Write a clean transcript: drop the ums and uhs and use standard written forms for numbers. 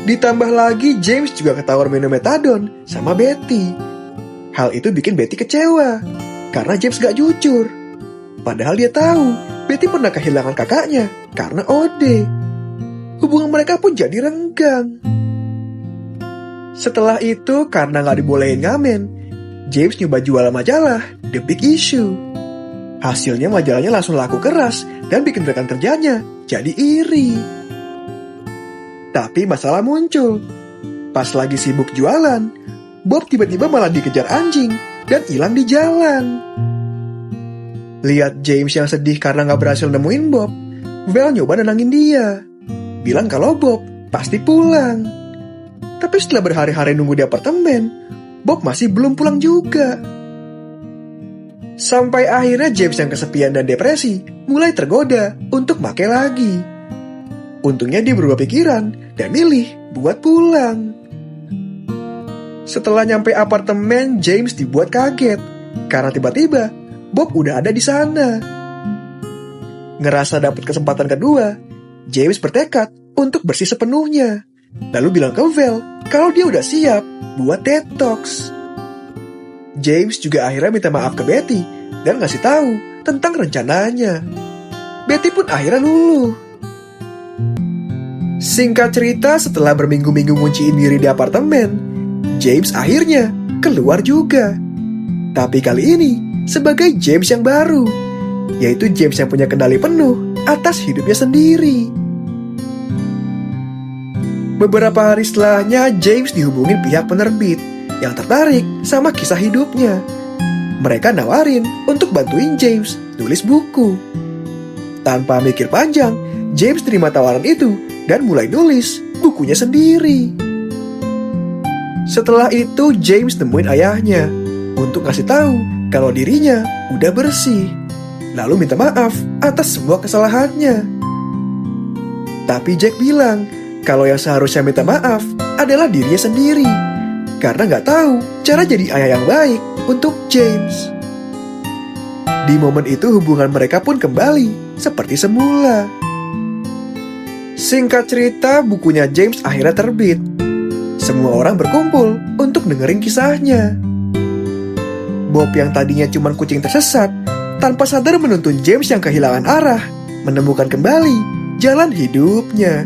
Ditambah lagi James juga ketahuan minum metadon sama Betty. Hal itu bikin Betty kecewa karena James gak jujur. Padahal dia tahu Betty pernah kehilangan kakaknya karena OD. Hubungan mereka pun jadi renggang. Setelah itu, karena gak dibolehin ngamen, James nyoba jual majalah The Big Issue. Hasilnya majalahnya langsung laku keras dan bikin rekan kerjanya jadi iri. Tapi masalah muncul. Pas lagi sibuk jualan, Bob tiba-tiba malah dikejar anjing dan hilang di jalan. Lihat James yang sedih karena gak berhasil nemuin Bob, Val nyoba nenangin dia. Bilang kalau Bob pasti pulang. Tapi setelah berhari-hari nunggu di apartemen, Bob masih belum pulang juga. Sampai akhirnya James yang kesepian dan depresi mulai tergoda untuk make lagi. Untungnya dia berubah pikiran dan milih buat pulang. Setelah nyampe apartemen, James dibuat kaget karena tiba-tiba Bob udah ada di sana. Ngerasa dapat kesempatan kedua, James bertekad untuk bersih sepenuhnya. Lalu bilang ke Val kalau dia udah siap buat detox. James juga akhirnya minta maaf ke Betty dan ngasih tahu tentang rencananya. Betty pun akhirnya luluh. Singkat cerita, setelah berminggu-minggu ngunciin diri di apartemen, James akhirnya keluar juga. Tapi kali ini sebagai James yang baru, yaitu James yang punya kendali penuh atas hidupnya sendiri. Beberapa hari setelahnya, James dihubungin pihak penerbit yang tertarik sama kisah hidupnya. Mereka nawarin untuk bantuin James nulis buku. Tanpa mikir panjang, James terima tawaran itu dan mulai nulis bukunya sendiri. Setelah itu, James nemuin ayahnya untuk ngasih tahu kalau dirinya udah bersih, lalu minta maaf atas semua kesalahannya. Tapi Jack bilang kalau yang seharusnya minta maaf adalah dirinya sendiri, karena gak tahu cara jadi ayah yang baik untuk James. Di momen itu hubungan mereka pun kembali seperti semula. Singkat cerita, bukunya James akhirnya terbit. Semua orang berkumpul untuk dengerin kisahnya. Bob yang tadinya cuma kucing tersesat, tanpa sadar menuntun James yang kehilangan arah, menemukan kembali jalan hidupnya.